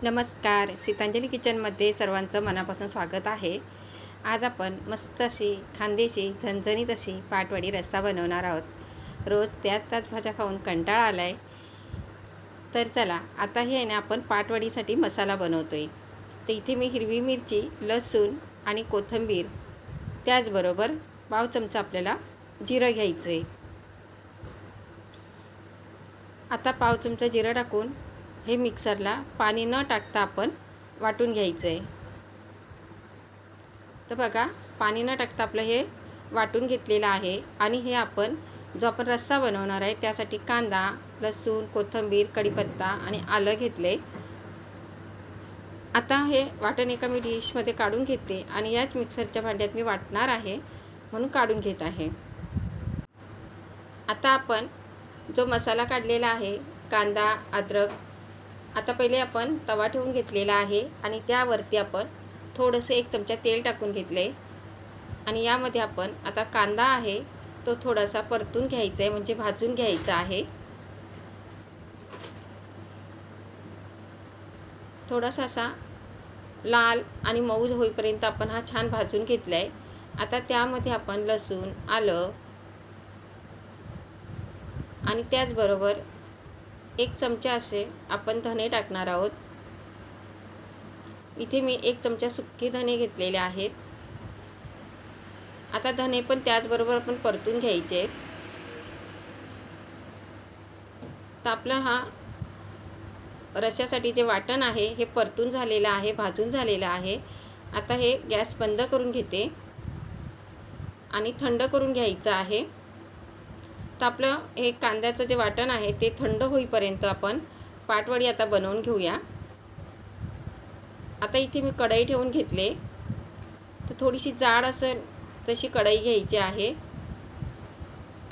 नमस्कार, सीतांजली किचनमध्ये सर्वांचं मनापासून स्वागत आहे। आज आपण मस्त अशी खानदेशी झणझणीत अशी पाटवडी रस्सा बनवणार आहोत। रोज त्याच भाज्या खाऊन कंटाळा आला आहे, तर चला आता हे आहे ना आपण पाटवडीसाठी मसाला बनवतोय। तर इथे मी हिरवी मिरची, लसूण आणि कोथिंबीर, त्याचबरोबर पाव चमचा आपल्याला जिरं घ्यायचं आहे। आता पाव चमचा जिरं टाकून हे मिक्सरला पाणी न टाकता आपण वाटून घ्यायचं आहे। तर बघा, पाणी न टाकता आपलं हे वाटून घेतलेलं आहे। आणि हे आपण जो आपण रस्सा बनवणार आहे त्यासाठी कांदा, लसूण, कोथिंबीर, कढीपत्ता आणि आलं घेतले। आता हे वाटण एका मी डिशमध्ये काढून घेते आणि याच मिक्सरच्या भांड्यात मी वाटणार आहे, म्हणून काढून घेत आहे। आता आपण जो मसाला काढलेला आहे, कांदा, अद्रक, आता पहिले आपण तवा ठेवून घेतलेला आहे आणि त्यावरती आपण थोडंसं 1 चमचा तेल टाकून घेतले। आणि यामध्ये आपण आता कांदा आहे तो थोडासा परतून घ्यायचा आहे, म्हणजे भाजून घ्यायचा आहे। थोडासा असा लाल आणि मऊ होईपर्यंत आपण हा छान भाजून घेतला आहे। आता त्यामध्ये आपण लसूण, आलं आणि त्याचबरोबर 1 चमचा असे आपण धने टाकणार आहोत। इथे मी 1 चमचा सुके धने घेतलेले आहेत। आता धने पण त्याचबरोबर आपण परतून घ्यायचे आहेत। तर आपलं हा रस्स्यासाठी जे वाटण आहे हे परतून झालेलं आहे, भाजून झालेलं आहे। आता हे गॅस बंद करून घेते आणि थंड करून घ्यायचं आहे। तर आपलं हे कांद्याचं जे वाटण आहे ते थंड होईपर्यंत आपण पाटवडी आता बनवून घेऊया। आता इथे मी कढई ठेवून घेतले, तर थोडीशी जाड असेल तशी कढई घ्यायची आहे।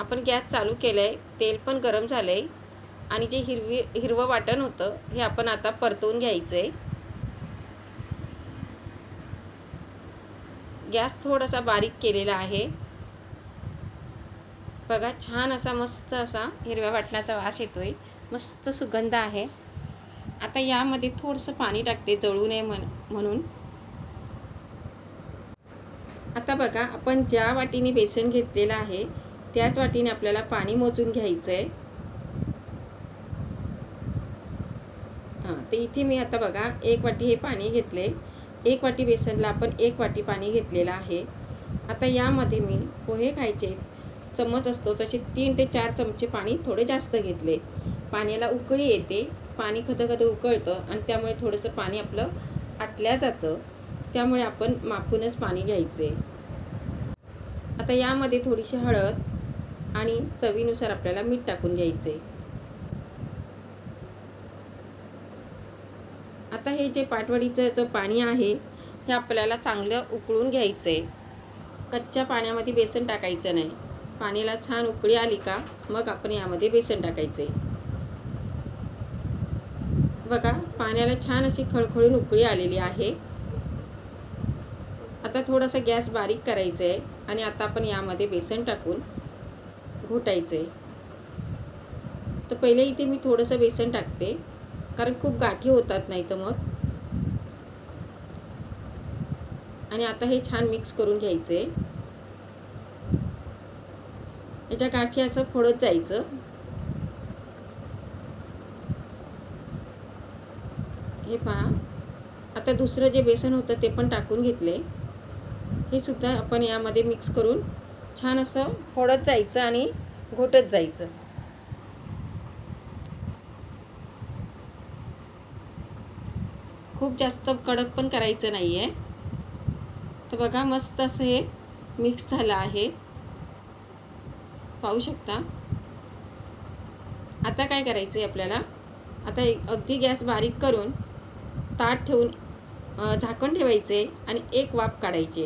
आपण गॅस चालू केलाय, तेल पण गरम झालंय आणि जे हिरवं वाटण होतं हे आपण आता परतवून घ्यायचंय। गॅस थोडासा बारीक केलेला आहे। बघा, छान असा मस्त असा हिरव्या वाटणाचा वास येतोय, मस्त सुगंध आहे। आता यामध्ये थोडंसं पाणी टाकते जळू नये म्हणून। आता बघा, आपण ज्या वाटीने बेसन घेतलेलं आहे त्याच वाटीने आपल्याला पाणी मोजून घ्यायचं आहे। तर इथे मी आता बघा 1 वाटी हे पाणी घेतले। 1 वाटी बेसनला आपण 1 वाटी पाणी घेतलेलं आहे। आता यामध्ये मी पोहे खायचे चम्मच असतो तसे 3 ते 4 चमचे पाणी थोडे जास्त घेतले। पाण्याला उकळी येते, पाणी खदखद उकळतं आणि त्यामुळे थोडंसं पाणी आपलं आटल्या जातं, त्यामुळे आपण मापूनच पाणी घ्यायचे। आता यामध्ये थोडीशी हळद आणि चवीनुसार आपल्याला मीठ टाकून घ्यायचे। आता हे जे पाटवडीचं जो पाणी आहे हे आपल्याला चांगलं उकळून घ्यायचे। कच्च्या पाण्यामध्ये बेसन टाकायचं नाही। पाण्याला छान उकळी आली का मग आपण यामध्ये बेसन टाकायचे। बघा, पाण्याला छान अशी खळखळून उकळी आलेली आहे। आता थोडासा गॅस बारीक करायचा आहे आणि आता आपण यामध्ये बेसन टाकून घोटायचे। तर पहिले इथे मी थोडंसं बेसन टाकते, कारण खूप गाठी होतात नाही तर मग। आणि आता हे छान मिक्स करून घ्यायचे। याच्या गाठी असं फोडत जायचं। हे पहा, आता दुसरं जे बेसन होतं ते पण टाकून घेतले। हे सुद्धा आपण यामध्ये मिक्स करून छान असं फोडत जायचं आणि घोटत जायचं। खूप जास्त कडक पण करायचं नाही आहे। तर बघा, मस्त असं हे मिक्स झालं आहे, पाहू शकता। आता काय करायचं आहे आपल्याला, आता अगदी गॅस बारीक करून ताट ठेवून झाकण ठेवायचे आणि 1 वाफ काढायची।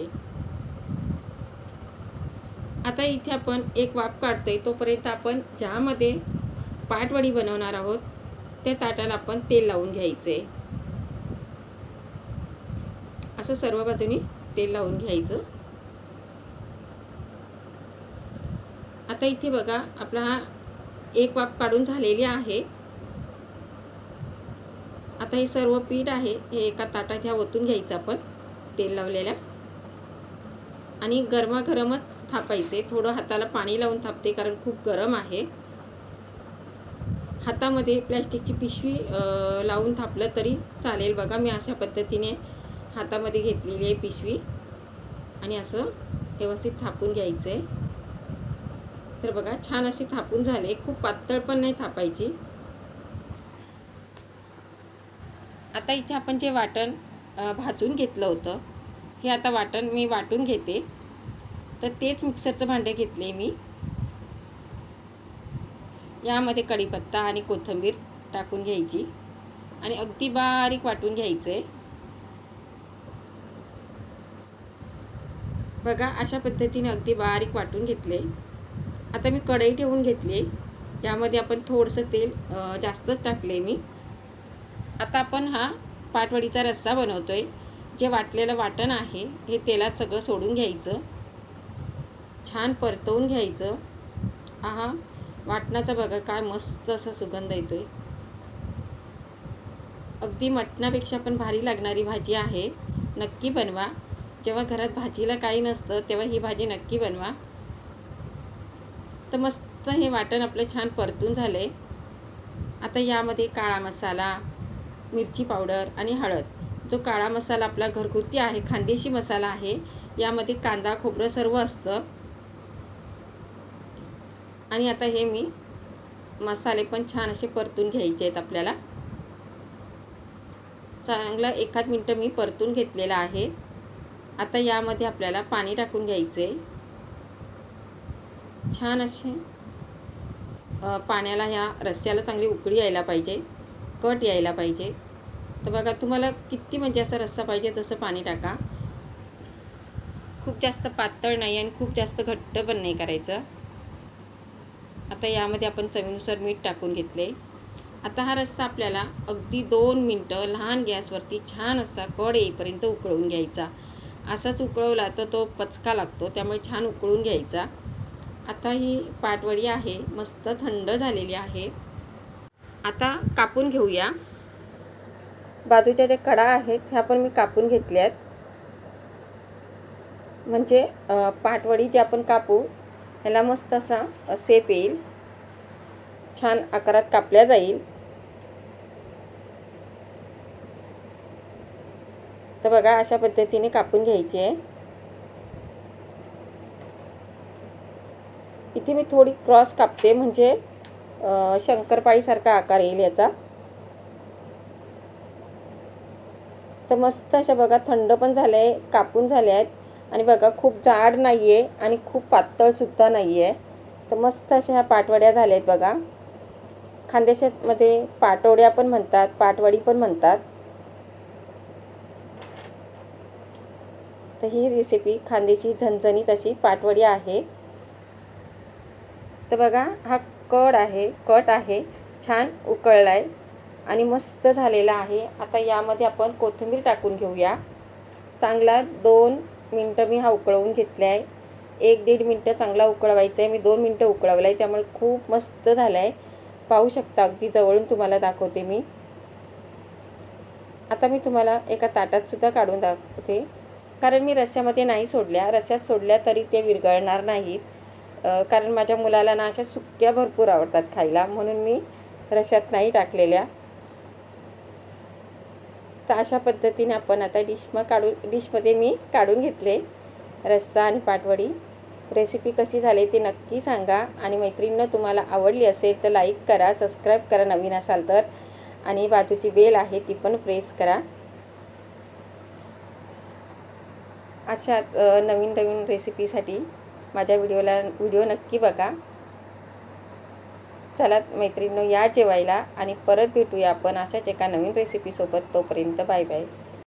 आता इथे आपण 1 वाफ काढतोय, तोपर्यंत आपण ज्यामध्ये पाटवडी बनवणार आहोत त्या ताटाला आपण तेल लावून घ्यायचे। असं सर्व बाजूनी तेल लावून घ्यायचं। आता इथे बघा, आपला हा 1 वाफ काढून झालेली आहे। आता हे सर्व पीठ आहे हे एका ताटात ह्या ओतून घ्यायचं आपण तेल लावलेल्या, आणि गरमागरमच थापायचे. थोडं हाताला पाणी लावून थापते कारण खूप गरम आहे. हातामध्ये प्लॅस्टिकची पिशवी लावून थापलं तरी चालेल. बघा मी अशा पद्धतीने हातामध्ये घेतलेली आहे पिशवी आणि असं व्यवस्थित थापून घ्यायचं आहे. तर बघा छान असे थापून झाले. खूप पातळ पण नाही थापायची. आता इथे आपण जे वाटण भाजून घेतलं होतं हे आता वाटण मी वाटून घेते. तर तेच मिक्सरचं भांडे घेतले मी. यामध्ये कढीपत्ता आणि कोथिंबीर टाकून घ्यायची आणि अगदी बारीक वाटून घ्यायचं आहे. बघा अशा पद्धतीने अगदी बारीक वाटून घेतले. आता मी कढई ठेवून घेतली. यामध्ये आपण थोडंसं तेल जास्तच टाकले मी. आता आपण हा पाटवडीचा रस्सा बनवतोय. जे वाटलेलं वाटण आहे हे तेलात सगळं सोडून घ्यायचं, छान परतवून घ्यायचं. आहा, वाटणाचा बघा काय मस्त असा सुगंध येतोय. अगदी मटणापेक्षा पण भारी लागणारी भाजी आहे. नक्की बनवा. जेव्हा घरात भाजीला काही नसतं तेव्हा ही भाजी नक्की बनवा. तर मस्त हे वाटण आपलं छान परतून झाले. आता यामध्ये काळा मसाला, मिरची पावडर आणि हळद. जो काळा मसाला आपला घरगुती आहे, खानदेशी मसाला आहे. यामध्ये कांदा खोबरं सर्व असतं. आणि आता हे मी मसाले पण छान असे परतून घ्यायचे आहेत आपल्याला. चांगलं 1 मिनिट मी परतून घेतलेलं आहे. आता यामध्ये आपल्याला पाणी टाकून घ्यायचे. छान असे पाण्याला ह्या रस्स्याला चांगली उकळी यायला पाहिजे, कट यायला पाहिजे. तर बघा तुम्हाला किती म्हणजे असा रस्सा पाहिजे तसं पाणी टाका. खूप जास्त पातळ नाही आणि खूप जास्त घट्ट पण नाही करायचं. आता यामध्ये आपण चवीनुसार मीठ टाकून घेतले. आता हा रस्सा आपल्याला अगदी 2 मिनटं लहान गॅसवरती छान असा कड येईपर्यंत उकळून घ्यायचा. असाच उकळवला तर तो पचका लागतो, त्यामुळे छान उकळून घ्यायचा. आता ही पाटवडी आहे मस्त थंड झालेली आहे. आता कापून घेऊया. बाजूच्या ज्या कडा आहेत ह्या पण मी कापून घेतल्यात. म्हणजे पाटवडी जी आपण कापू ह्याला मस्त असा शेप येईल, छान आकारात कापल्या जाईल. तर बघा अशा पद्धतीने कापून घ्यायची आहे. इथे मी थोडी क्रॉस कापते म्हणजे शंकरपाळीसारखा आकार येईल याचा. तर मस्त अशा बघा थंड पण झाले आहे, कापून झाले आहेत. आणि बघा खूप जाड नाही आहे आणि खूप पातळसुद्धा नाही आहे. तर मस्त अशा ह्या पाटवड्या झाल्या आहेत बघा. खानदेशामध्ये पाटवड्या पण म्हणतात, पाटवडी पण म्हणतात. तर ही रेसिपी खानदेशी झणझणीत अशी पाटवडी आहे. तर बघा हा कट आहे छान उकळला आहे आणि मस्त झालेला आहे. आता यामध्ये आपण कोथिंबीर टाकून घेऊया. चांगला 2 मिनटं मी हा उकळवून घेतला आहे. 1-1.5 मिनटं चांगला उकळवायचा आहे. मी 2 मिनटं उकळवला आहे, त्यामुळे खूप मस्त झाला आहे. पाहू शकता अगदी जवळून तुम्हाला दाखवते मी. आता मी तुम्हाला एका ताटातसुद्धा काढून दाखवते, कारण मी रस्स्यामध्ये नाही सोडल्या. रस्स्यात सोडल्या तरी ते विरघळणार नाहीत, कारण माझ्या मुलाला ना अशा सुक्या भरपूर आवडतात खायला, म्हणून मी रस्स्यात नाही टाकलेल्या. तर अशा पद्धतीने आपण आता डिशमध्ये मी काढून घेतले रस्सा आणि पाटवडी. रेसिपी कशी झाली ते नक्की सांगा. आणि मैत्रिणींनो तुम्हाला आवडली असेल तर लाईक करा, सबस्क्राईब करा नवीन असाल तर, आणि बाजूची बेल आहे ती पण प्रेस करा. अशा नवीन रेसिपीसाठी माझ्या व्हिडिओ नक्की बघा. चला मैत्रिणींनो या जेवायला आणि परत भेटूया आपण अशाच एका नवीन रेसिपीसोबत. तोपर्यंत बाय बाय.